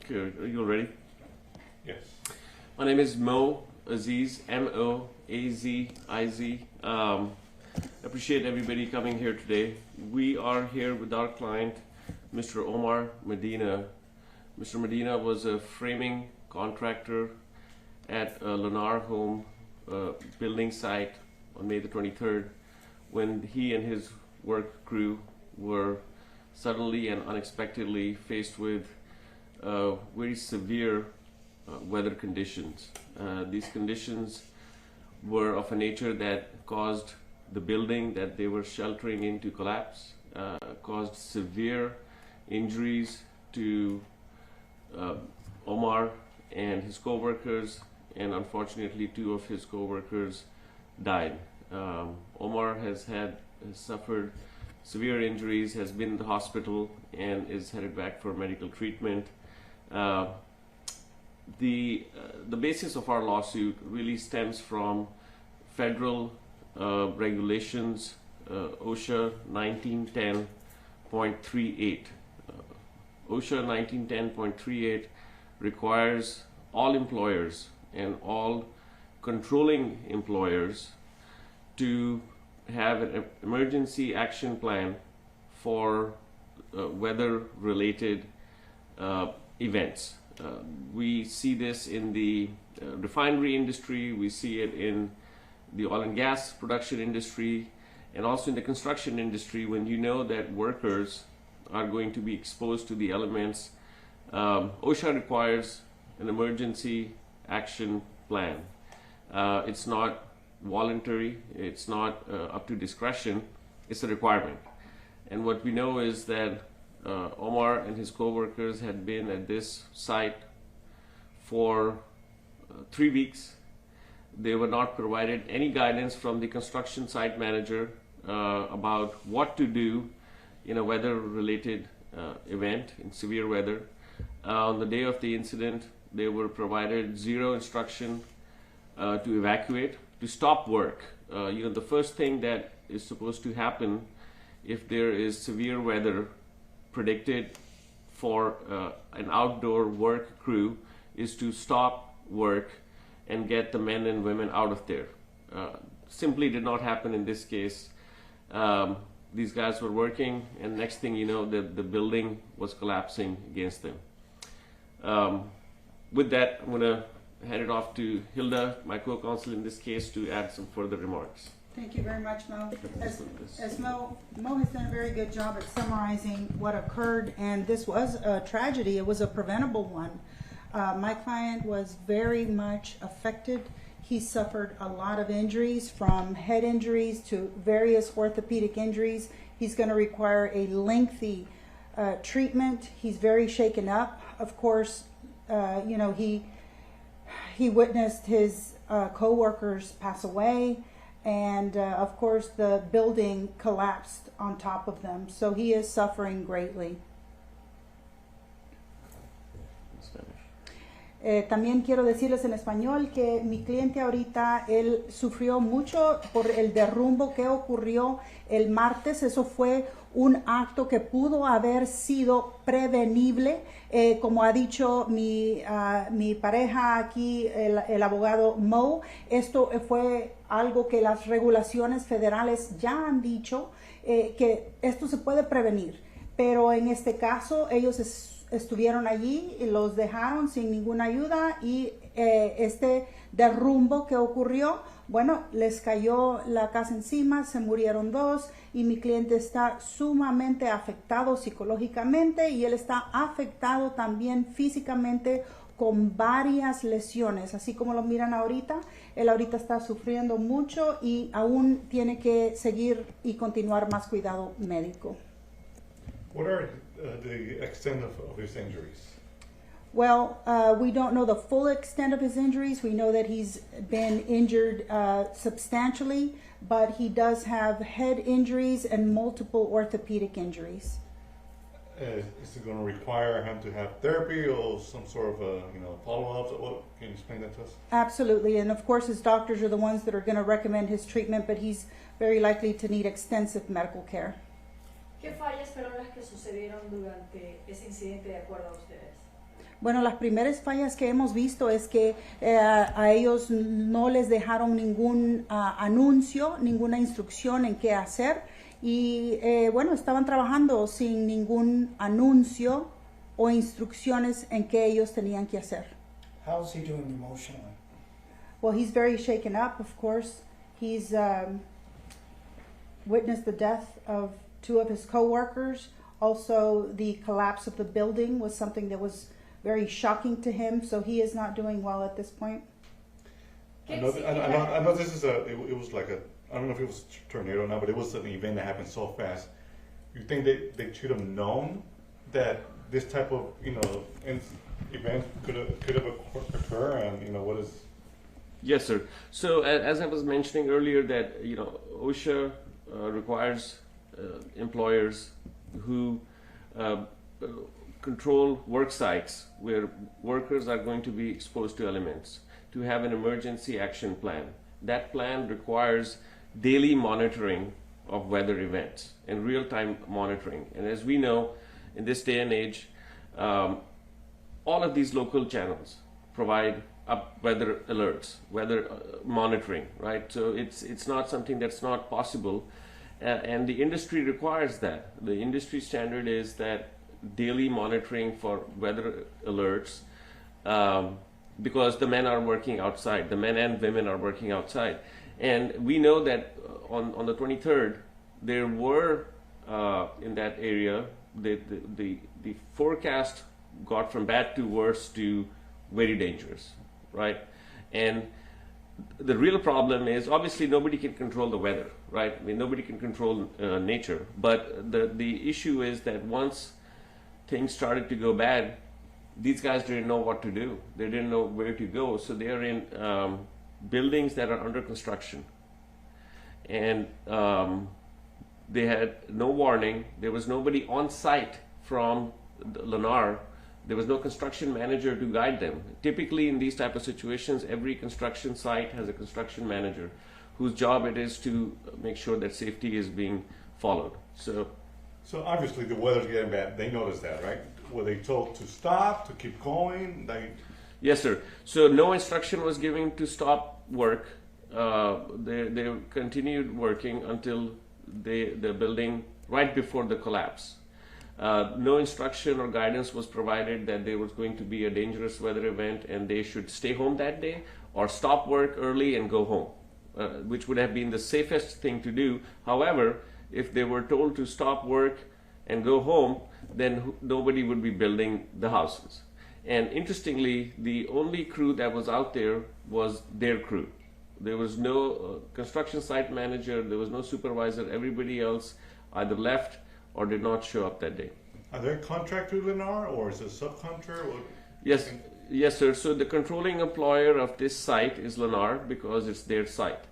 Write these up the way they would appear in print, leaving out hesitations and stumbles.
Good. Are you all ready? Yes. My name is Mo Aziz, M-O-A-Z-I-Z. Appreciate everybody coming here today. We are here with our client, Mr. Omar Medina. Mr. Medina was a framing contractor at a Lennar home building site on May the 23rd when he and his work crew were suddenly and unexpectedly faced with very severe weather conditions. These conditions were of a nature that caused the building that they were sheltering in to collapse, caused severe injuries to Omar and his co-workers, and unfortunately 2 of his co-workers died. Omar has suffered severe injuries, has been in the hospital, and is headed back for medical treatment. The basis of our lawsuit really stems from federal regulations, OSHA 1910.38. OSHA 1910.38 requires all employers and all controlling employers to have an emergency action plan for weather-related events. We see this in the refinery industry, we see it in the oil and gas production industry, and also in the construction industry. When you know that workers are going to be exposed to the elements, OSHA requires an emergency action plan. It's not voluntary, it's not up to discretion, it's a requirement. And what we know is that Omar and his co-workers had been at this site for 3 weeks. They were not provided any guidance from the construction site manager about what to do in a weather-related event, in severe weather. On the day of the incident, they were provided 0 instruction to evacuate, to stop work. The first thing that is supposed to happen if there is severe weather predicted for an outdoor work crew is to stop work and get the men and women out of there. Simply did not happen in this case. These guys were working, and next thing you know, the building was collapsing against them. With that, I'm going to hand it off to Hilda, my co-counsel in this case, to add some further remarks. Thank you very much, Mo. As Mo has done a very good job at summarizing what occurred, and this was a tragedy. It was a preventable one. My client was very much affected. He suffered a lot of injuries, from head injuries to various orthopedic injuries. He's going to require a lengthy treatment. He's very shaken up. Of course, he witnessed his co-workers pass away, and of course the building collapsed on top of them. So he is suffering greatly. También quiero decirles en español que mi cliente ahorita, él sufrió mucho por el derrumbo que ocurrió el martes. Eso fue un acto que pudo haber sido prevenible. Como ha dicho mi pareja aquí, el abogado Mo, esto fue algo que las regulaciones federales ya han dicho, que esto se puede prevenir. Pero en este caso, ellos estuvieron allí y los dejaron sin ninguna ayuda, y este derrumbo que ocurrió, bueno, les cayó la casa encima, se murieron 2, y mi cliente está sumamente afectado psicológicamente, y él está afectado también físicamente con varias lesiones, así como lo miran ahorita. Él ahorita está sufriendo mucho y aún tiene que seguir y continuar más cuidado médico. What are the extent of his injuries? Well, we don't know the full extent of his injuries. We know that he's been injured substantially, but he does have head injuries and multiple orthopedic injuries. Is it going to require him to have therapy or some sort of follow-ups? Can you explain that to us? Absolutely, and of course his doctors are the ones that are going to recommend his treatment, but he's very likely to need extensive medical care. ¿Qué fallas fueron las que sucedieron durante ese incidente de acuerdo a ustedes? Bueno, las primeras fallas que hemos visto es que a ellos no les dejaron ningún anuncio, ninguna instrucción en qué hacer y bueno, estaban trabajando sin ningún anuncio o instrucciones en qué ellos tenían que hacer. How's he doing emotionally? Well, he's very shaken up, of course. He's witnessed the death of 2 of his coworkers. Also, the collapse of the building was something that was very shocking to him, so he is not doing well at this point. I know this is it was like I don't know if it was a tornado or not, but it was an event that happened so fast. You think they should have known that this type of, event could have occurred, and what is? Yes, sir. So as I was mentioning earlier, that OSHA requires employers who control work sites where workers are going to be exposed to elements to have an emergency action plan. That plan requires daily monitoring of weather events and real-time monitoring. And as we know, in this day and age, all of these local channels provide up weather alerts, weather monitoring, right? So it's not something that's not possible, and the industry requires that. The industry standard is that daily monitoring for weather alerts, because the men are working outside, the men and women are working outside, and we know that on the 23rd there were in that area the forecast got from bad to worse to very dangerous, right? And the real problem is, obviously nobody can control the weather, right? I mean, nobody can control nature, but the issue is that once things started to go bad, these guys didn't know what to do. They didn't know where to go, so they are in buildings that are under construction, and they had no warning. There was nobody on site from Lennar. There was no construction manager to guide them. Typically in these type of situations, every construction site has a construction manager whose job it is to make sure that safety is being followed. So obviously the weather's getting bad. They noticed that, right? Were they told to stop, to keep going? Yes, sir. So no instruction was given to stop work. They continued working until the building, right before the collapse. No instruction or guidance was provided that there was going to be a dangerous weather event and they should stay home that day or stop work early and go home, which would have been the safest thing to do. However, if they were told to stop work and go home, then nobody would be building the houses. And interestingly, the only crew that was out there was their crew. There was no construction site manager, there was no supervisor. Everybody else either left or did not show up that day. Are they a contractor to Lennar, or is it a subcontractor? Yes, sir. So the controlling employer of this site is Lennar because it's their site.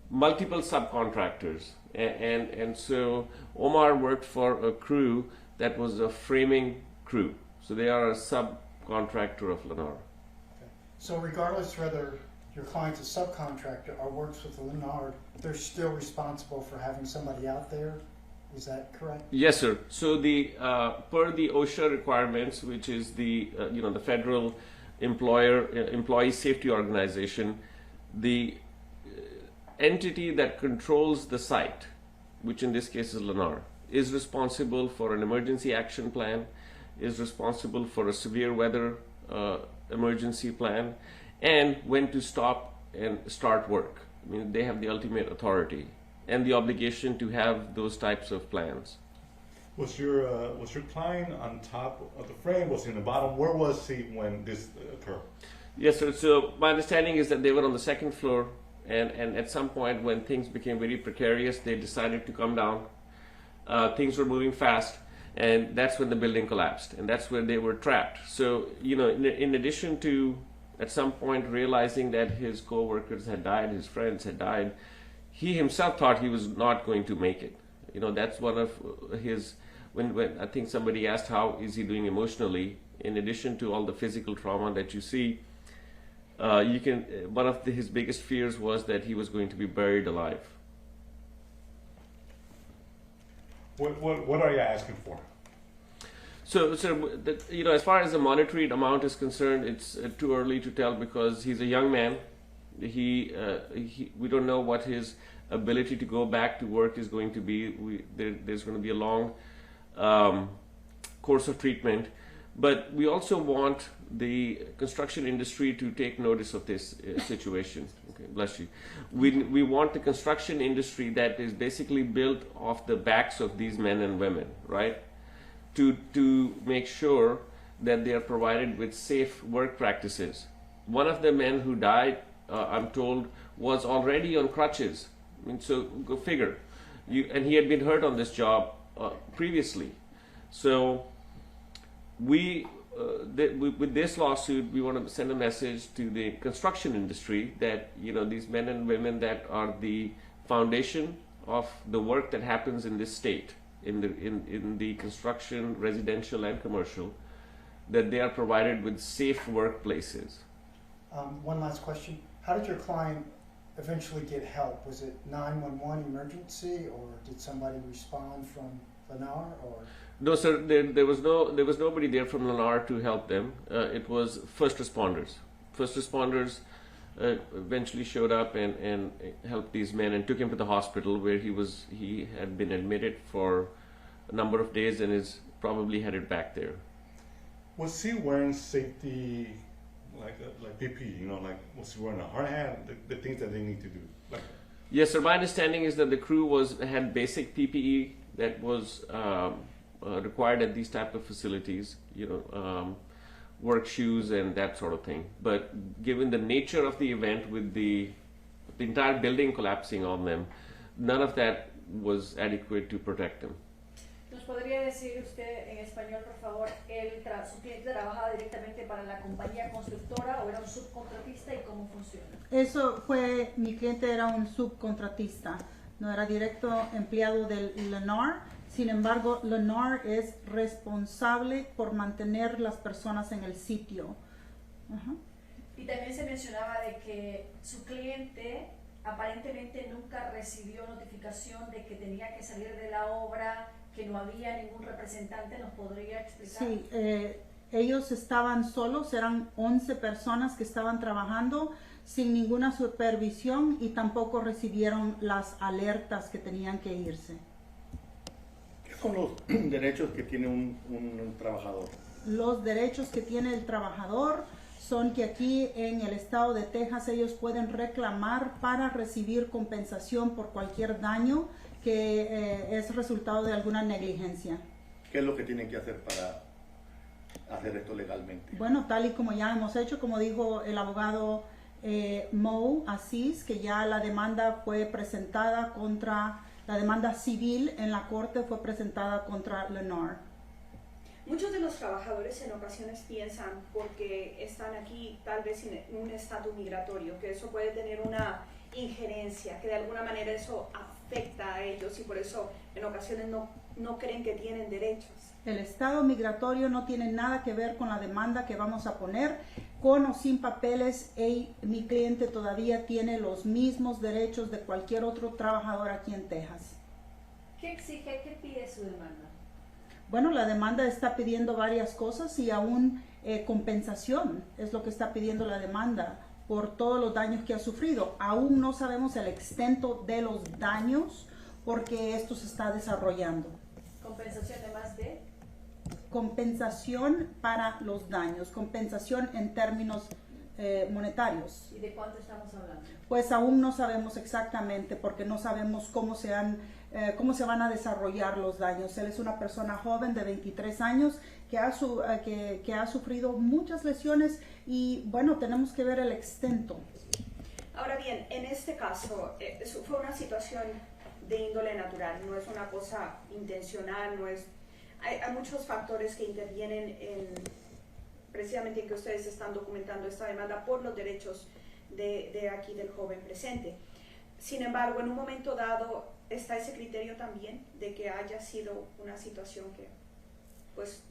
Multiple subcontractors, and so Omar worked for a crew that was a framing crew. So they are a subcontractor of Lennar. Okay. So regardless whether your client's a subcontractor or works with Lennar, they're still responsible for having somebody out there. Is that correct? Yes, sir. So the per the OSHA requirements, which is the the federal employee safety organization, the entity that controls the site, which in this case is Lennar, is responsible for an emergency action plan, is responsible for a severe weather emergency plan, and when to stop and start work. I mean, they have the ultimate authority and the obligation to have those types of plans. Was your client on top of the frame? Was he in the bottom? Where was he when this occurred? Yes, sir. So my understanding is that they were on the second floor, and at some point when things became very precarious, they decided to come down. Things were moving fast, and that's when the building collapsed, and that's where they were trapped. So in addition to at some point realizing that his co-workers had died, his friends had died, he himself thought he was not going to make it. That's one of his, when I think somebody asked how is he doing emotionally, in addition to all the physical trauma that you see, one of his biggest fears was that he was going to be buried alive. What are you asking for? As far as the monetary amount is concerned, it's too early to tell because he's a young man. We don't know what his ability to go back to work is going to be. There's going to be a long course of treatment, but we also want the construction industry to take notice of this situation. Okay, bless you. We want the construction industry that is basically built off the backs of these men and women, right? To make sure that they are provided with safe work practices. One of the men who died, I'm told, was already on crutches. I mean, so go figure. And he had been hurt on this job previously. So with this lawsuit, we want to send a message to the construction industry that these men and women that are the foundation of the work that happens in this state, in the construction, residential and commercial, that they are provided with safe workplaces. One last question. How did your client eventually get help? Was it 911 emergency, or did somebody respond from Lennar, or? No, sir. There was nobody there from Lennar to help them. It was first responders. First responders eventually showed up and helped these men and took him to the hospital where he had been admitted for a number of days and is probably headed back there. Was he wearing safety, like PPE? Was he wearing a hard hat? The things that they need to do. Yes, sir. My understanding is that the crew had basic PPE that was required at these type of facilities. Work shoes and that sort of thing. But given the nature of the event with the entire building collapsing on them, none of that was adequate to protect them. ¿Nos podría decir usted en español, por favor, su cliente trabajaba directamente para la compañía constructora o era un subcontratista y cómo funciona? Eso fue, mi cliente era un subcontratista, no era directo empleado del Lennar. Sin embargo, Lennar es responsable por mantener las personas en el sitio. Y también se mencionaba de que su cliente aparentemente nunca recibió notificación de que tenía que salir de la obra, que no había ningún representante. ¿Nos podría explicar? Sí, ellos estaban solos, eran 11 personas que estaban trabajando sin ninguna supervisión y tampoco recibieron las alertas que tenían que irse. ¿Qué son los derechos que tiene un trabajador? Los derechos que tiene el trabajador son que aquí en el estado de Texas ellos pueden reclamar para recibir compensación por cualquier daño que es resultado de alguna negligencia. ¿Qué es lo que tienen que hacer para hacer esto legalmente? Bueno, tal y como ya hemos hecho, como dijo el abogado Mo Asís, que ya la demanda fue presentada la demanda civil en la corte fue presentada contra Lennar. Muchos de los trabajadores en ocasiones piensan, porque están aquí tal vez en un estatus migratorio, que eso puede tener una injerencia, que de alguna manera eso afecta a ellos y por eso en ocasiones no creen que tienen derechos. El estado migratorio no tiene nada que ver con la demanda que vamos a poner. Con o sin papeles, mi cliente todavía tiene los mismos derechos de cualquier otro trabajador aquí en Texas. ¿Qué exige, qué pide su demanda? Bueno, la demanda está pidiendo varias cosas y aún compensación es lo que está pidiendo la demanda por todos los daños que ha sufrido. Aún no sabemos el extento de los daños porque esto se está desarrollando. ¿Compensación de más de? Compensación para los daños, compensación en términos monetarios. ¿Y de cuánto estamos hablando? Pues aún no sabemos exactamente porque no sabemos cómo se van a desarrollar los daños. Él es una persona joven de 23 años que ha sufrido muchas lesiones y bueno, tenemos que ver el extento. Ahora bien, en este caso fue una situación de índole natural, no es una cosa intencional, hay muchos factores que intervienen precisamente en que ustedes están documentando esta demanda por los derechos de aquí del joven presente. Sin embargo, en un momento dado está ese criterio también de que haya sido una situación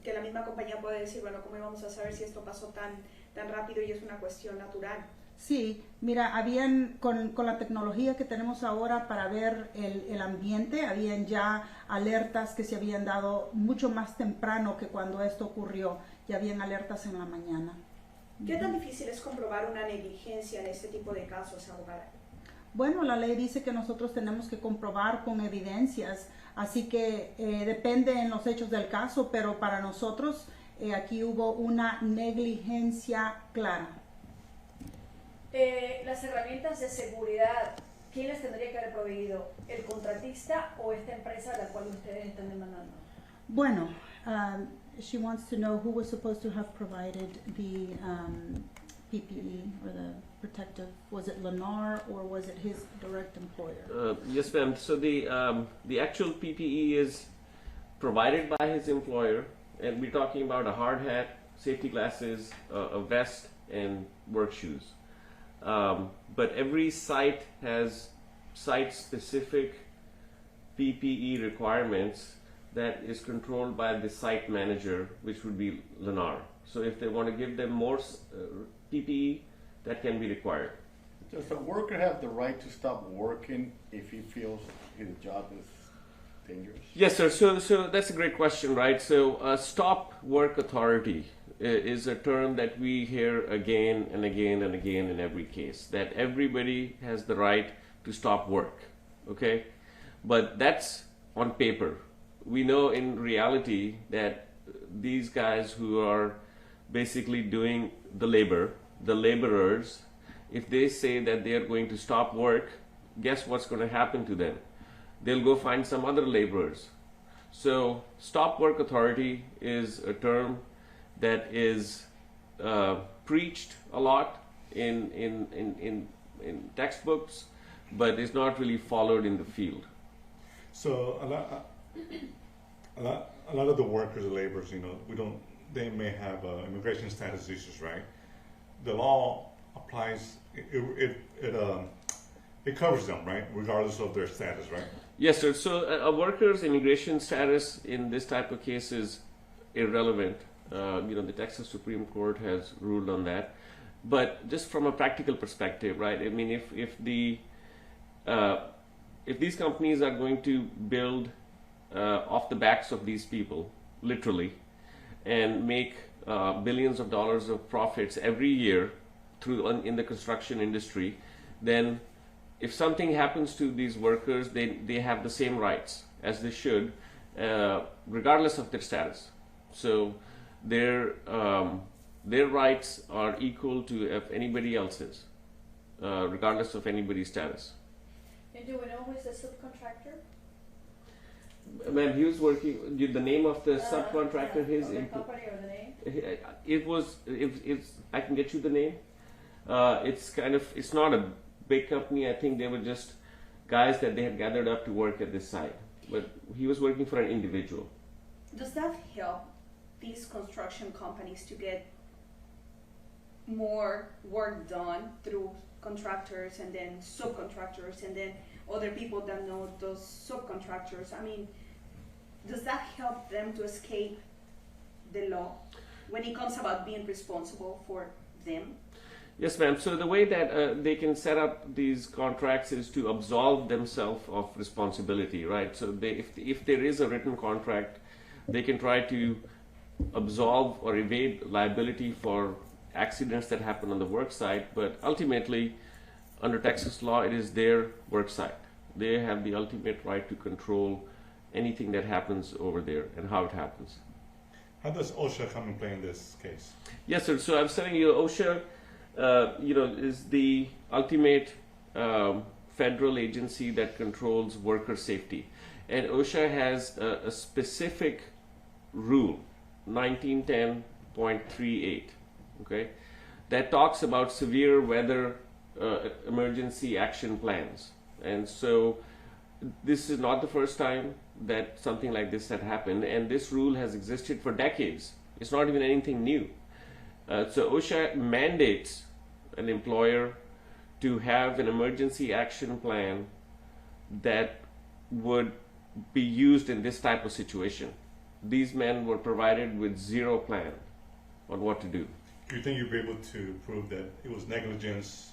que la misma compañía puede decir, bueno, ¿cómo íbamos a saber si esto pasó tan rápido y es una cuestión natural? Sí, mira, habían con la tecnología que tenemos ahora para ver el ambiente, habían ya alertas que se habían dado mucho más temprano que cuando esto ocurrió, ya habían alertas en la mañana. ¿Qué tan difícil es comprobar una negligencia en este tipo de casos, abogada? Bueno, la ley dice que nosotros tenemos que comprobar con evidencias, así que depende en los hechos del caso, pero para nosotros aquí hubo una negligencia clara. Las herramientas de seguridad, ¿quién les tendría que haber proveído? ¿El contratista o esta empresa a la cual ustedes están demandando? Bueno, she wants to know who was supposed to have provided the PPE or the protective. Was it Lennar or was it his direct employer? Yes, ma'am. So the actual PPE is provided by his employer, and we're talking about a hard hat, safety glasses, a vest, and work shoes. But every site has site-specific PPE requirements that is controlled by the site manager, which would be Lennar. So if they want to give them more PPE, that can be required. Does the worker have the right to stop working if he feels his job is dangerous? Yes, sir. So that's a great question, right? So stop work authority is a term that we hear again and again and again in every case, that everybody has the right to stop work, okay? But that's on paper. We know in reality that these guys who are basically doing the labor, the laborers, if they say that they are going to stop work, guess what's going to happen to them? They'll go find some other laborers. So stop work authority is a term that is preached a lot in textbooks, but is not really followed in the field. So a lot of the workers, the laborers, they may have immigration status issues, right? The law applies, it covers them, right? Regardless of their status, right? Yes, sir. So a worker's immigration status in this type of case is irrelevant. The Texas Supreme Court has ruled on that. But just from a practical perspective, right? I mean, if these companies are going to build off the backs of these people, literally, and make billions of dollars of profits every year in the construction industry, then if something happens to these workers, they have the same rights as they should, regardless of their status. So their rights are equal to anybody else's, regardless of anybody's status. And do we know who is the subcontractor? Ma'am, he was working. The name of the subcontractor, his the company or the name? It was. It's. I can get you the name. It's not a big company. I think they were just guys that they had gathered up to work at this site. But he was working for an individual. Does that help these construction companies to get more work done through contractors and then subcontractors and then other people that know those subcontractors? I mean, does that help them to escape the law when it comes about being responsible for them? Yes, ma'am. So the way that they can set up these contracts is to absolve themselves of responsibility, right? So if there is a written contract, they can try to absolve or evade liability for accidents that happen on the work site, but ultimately, under Texas law, it is their work site. They have the ultimate right to control anything that happens over there and how it happens. How does OSHA come and play in this case? Yes, sir. So I'm telling you, OSHA, is the ultimate federal agency that controls worker safety, and OSHA has a specific rule, 1910.38, okay, that talks about severe weather emergency action plans. And so this is not the first time that something like this had happened, and this rule has existed for decades. It's not even anything new. So OSHA mandates an employer to have an emergency action plan that would be used in this type of situation. These men were provided with zero plan on what to do. you think you'll be able to prove that it was negligence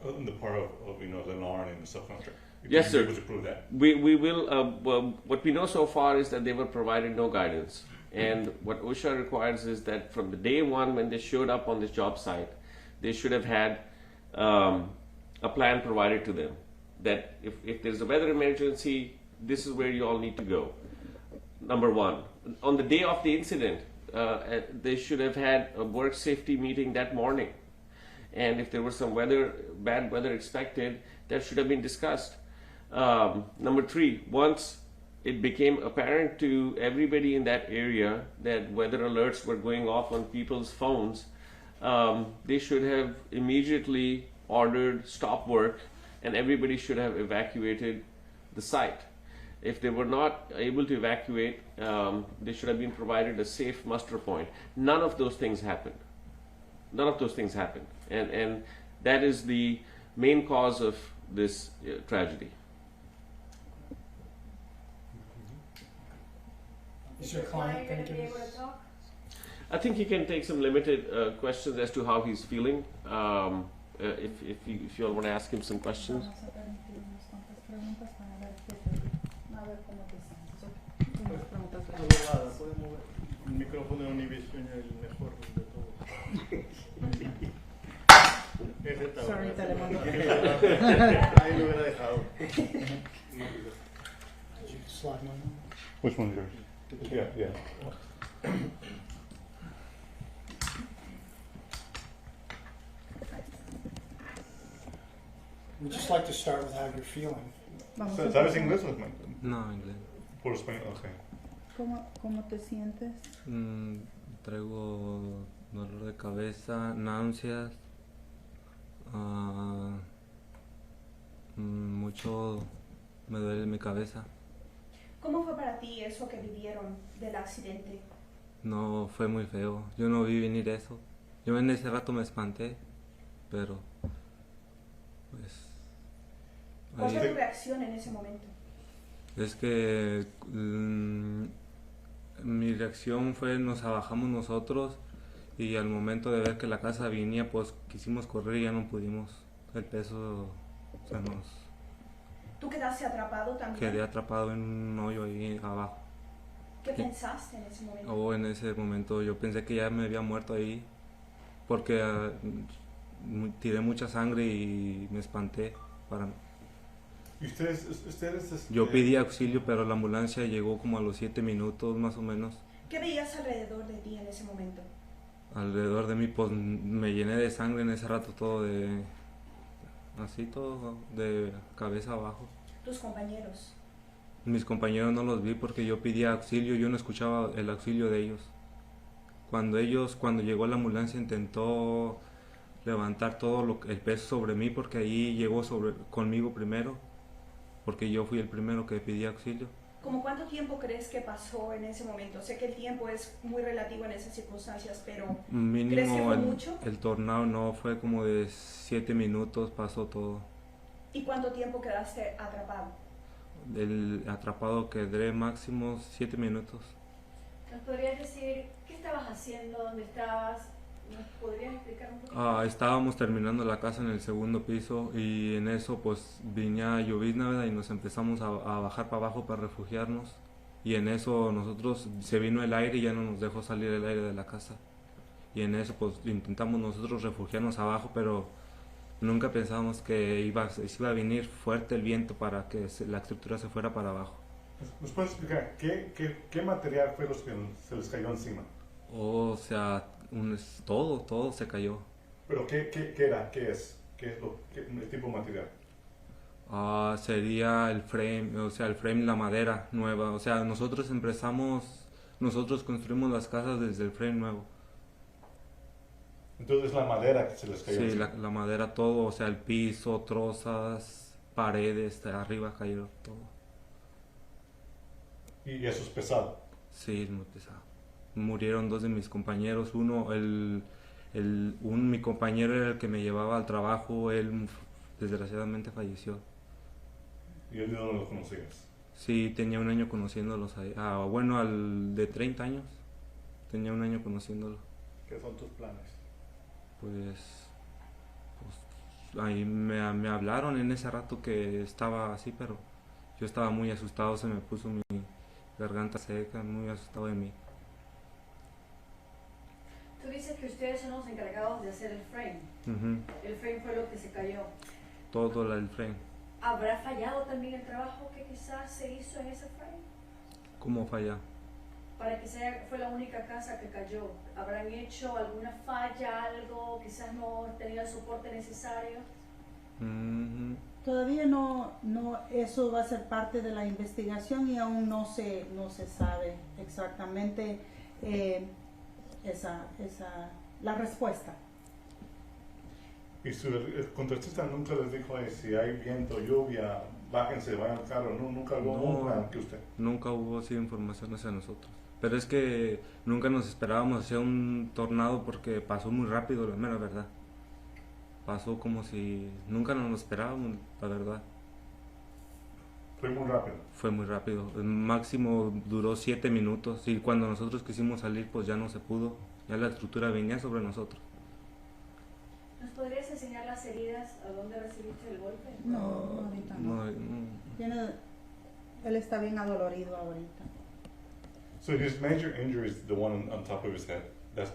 on the part of Lennar and the subcontractor? Yes, You'll sir. be able to prove that? We will, well, what we know so far is that they were provided no guidance. And what OSHA requires is that from the day one when they showed up on this job site, they should have had a plan provided to them. That if there's a weather emergency, this is where you all need to go. Number one. On the day of the incident, they should have had a work safety meeting that morning. And if there was some bad weather expected, that should have been discussed. Number three, once it became apparent to everybody in that area that weather alerts were going off on people's phones, they should have immediately ordered stop work and everybody should have evacuated the site. If they were not able to evacuate, they should have been provided a safe muster point. None of those things happened. None of those things happened. And that is the main cause of this tragedy. Is your client going to be give able to us? talk? I think he can take some limited questions as to how he's feeling. If you all want to ask him some questions. Vamos a permitir unas cuantas preguntas para ver qué te- a ver cómo te sientes. Ok. Unas preguntas breves. Abogada, puede mover el micrófono de Univision, el mejor de todos. Ese está Sorry, bueno. Telemundo. Ahí lo hubiera dejado. Did you slide one? Which one is yours? Yeah. We'd just like to start with how you're feeling. Vamos a ¿Sabes empezar. inglés o No, inglés. por español? Okay. ¿Cómo te sientes? Traigo dolor de cabeza, náuseas, mucho me duele mi cabeza. ¿Cómo fue para ti eso que vivieron del accidente? No, fue muy feo. Yo no vi venir eso. Yo en ese rato me espanté, pero pues ¿Cuál ahí- fue tu reacción en ese momento? es que mi reacción fue nos abajamos nosotros y al momento de ver que la casa venía pues quisimos correr y ya no pudimos. El peso se nos ¿Tú quedaste atrapado también? quedé atrapado en un hoyo ahí abajo. ¿Qué pensaste en ese momento? O en ese momento yo pensé que ya me había muerto ahí porque tiré mucha sangre y me espanté. ¿Y ustedes Yo pedí auxilio, pero la ambulancia llegó como a los 7 minutos más o menos. ¿Qué veías alrededor de ti en ese momento? Alrededor de mí pues me llené de sangre en ese rato, todo de cabeza abajo. ¿Tus compañeros? Mis compañeros no los vi porque yo pedía auxilio, yo no escuchaba el auxilio de ellos. Cuando llegó la ambulancia intentó levantar todo el peso sobre mí porque ahí llegó conmigo primero, porque yo fui el primero que pedí auxilio. ¿Cómo cuánto tiempo crees que pasó en ese momento? Sé que el tiempo es muy relativo en esas circunstancias, pero ¿crees que Mínimo fue mucho? el tornado no fue como de 7 minutos, pasó todo. ¿Y cuánto tiempo quedaste atrapado? El atrapado quedé máximo 7 minutos. ¿Nos podrías decir qué estabas haciendo, dónde estabas? ¿Nos podrías explicar un poquito? Estábamos terminando la casa en el segundo piso y en eso pues venía llovizna, ¿verdad? Y nos empezamos a bajar para abajo para refugiarnos y en eso se vino el aire y ya no nos dejó salir el aire de la casa y en eso pues intentamos nosotros refugiarnos abajo, pero nunca pensábamos que se iba a venir fuerte el viento para que la estructura se fuera para abajo. ¿Nos puedes explicar qué material fue los que se les cayó encima? O sea, todo se cayó. ¿Pero qué era? ¿Qué es el tipo de material? Sería el frame, la madera nueva. O sea, nosotros construimos las casas desde el frame nuevo. Entonces la madera que se les cayó Sí, encima. la madera, todo, o sea, el piso, trozas, paredes, arriba cayeron todo. Y eso es pesado. Sí, es muy pesado. Murieron 2 de mis compañeros. Mi compañero era el que me llevaba al trabajo, él desgraciadamente falleció. Y yo no lo conocías. Sí, tenía un año conociéndolos ahí. Al de 30 años, tenía un año conociéndolo. ¿Qué son tus planes? Pues ahí me hablaron en ese rato que estaba así, pero yo estaba muy asustado, se me puso mi garganta seca, muy asustado de mí. Tú dices que ustedes son los encargados de hacer el frame. Ujú. El frame fue lo que se cayó. Todo el frame. ¿Habrá fallado también el trabajo que quizás se hizo en ese frame? ¿Cómo falla? Para que fue la única casa que cayó. ¿Habrán hecho alguna falla, algo? Quizás no tenía el soporte necesario. Ujú. Todavía no, eso va a ser parte de la investigación y aún no se sabe exactamente la respuesta. Y el contratista nunca les dijo, si hay viento, lluvia, bájense, vayan al carro, nunca hubo un plan que usted. Nunca hubo así información hacia nosotros. Pero es que nunca nos esperábamos hacia un tornado porque pasó muy rápido, la mera verdad. Pasó como si nunca nos lo esperábamos, la verdad. Fue muy rápido. Fue muy rápido. El máximo duró 7 minutos y cuando nosotros quisimos salir pues ya no se pudo. Ya la estructura venía sobre nosotros. ¿Nos podrías enseñar las heridas a dónde recibiste el golpe? No, ahorita no. Él está bien adolorido ahorita. So his major injury is the one on top of his head. That's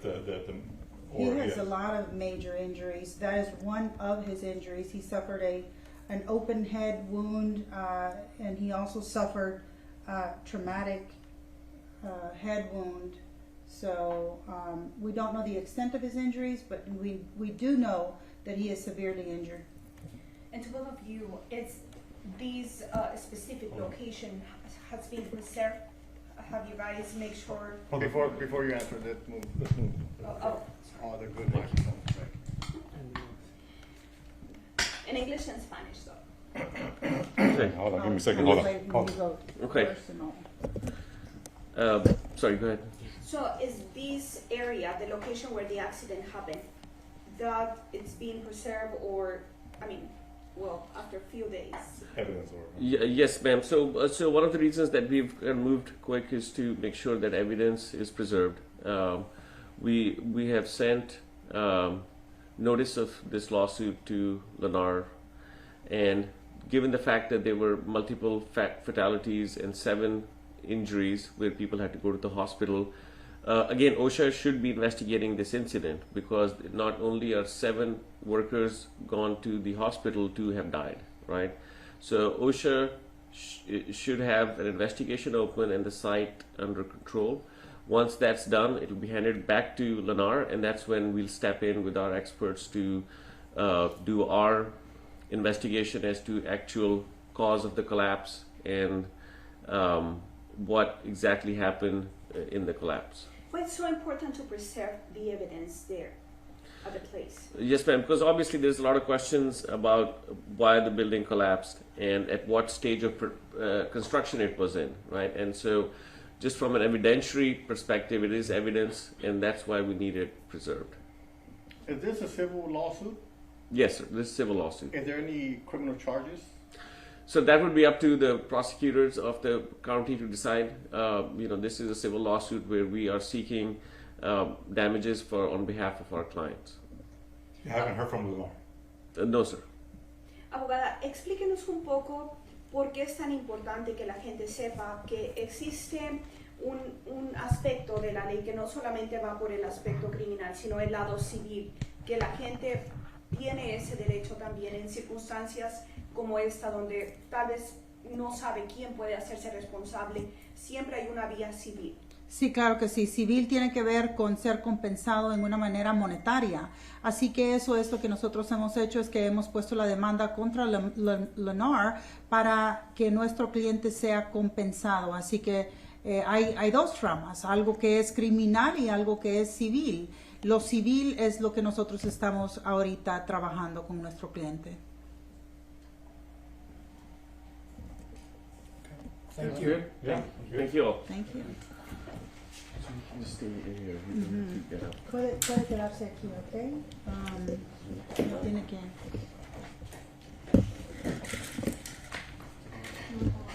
He has a lot of major injuries. That is one of his injuries. He suffered an open head wound, and he also suffered a traumatic head wound. So we don't know the extent of his injuries, but we do know that he is severely injured. And to both of you, is these specific location has been preserved? Have you guys make sure? Before you answer that, let's move. Oh, they're good microphones. In English and Spanish, though. Okay, hold on, give me a second. Hold on. Okay. Sorry, go ahead. So is this area, the location where the accident happened, that it's being preserved or, after a few days? Evidence or? Yes, ma'am. So one of the reasons that we've moved quick is to make sure that evidence is preserved. We have sent notice of this lawsuit to Lennar, and given the fact that there were multiple fatalities and 7 injuries where people had to go to the hospital, again, OSHA should be investigating this incident because not only are 7 workers gone to the hospital, 2 have died, right? So OSHA should have an investigation open and the site under control. Once that's done, it will be handed back to Lennar, and that's when we'll step in with our experts to do our investigation as to actual cause of the collapse and what exactly happened in the collapse. Why it's so important to preserve the evidence there at the place? Yes, ma'am, because obviously there's a lot of questions about why the building collapsed and at what stage of construction it was in, right? And so just from an evidentiary perspective, it is evidence, and that's why we need it preserved. Is this a civil lawsuit? Yes, sir, this is a civil lawsuit. Is there any criminal charges? So that would be up to the prosecutors of the county to decide. This is a civil lawsuit where we are seeking damages on behalf of our clients. You haven't heard from Lennar? No, sir. Abogada, explíquenos un poco por qué es tan importante que la gente sepa que existe un aspecto de la ley que no solamente va por el aspecto criminal, sino el lado civil, que la gente tiene ese derecho también en circunstancias como esta, donde tal vez no sabe quién puede hacerse responsable. Siempre hay una vía civil. Sí, claro que sí. Civil tiene que ver con ser compensado en una manera monetaria. Así que eso es lo que nosotros hemos hecho, es que hemos puesto la demanda contra Lennar para que nuestro cliente sea compensado. Así que hay 2 ramas, algo que es criminal y algo que es civil. Lo civil es lo que nosotros estamos ahorita trabajando con nuestro cliente. Thank you. Yeah. Thank you all. Thank you. Just stay in here. Puede quedarse aquí, ¿ok? No tiene que...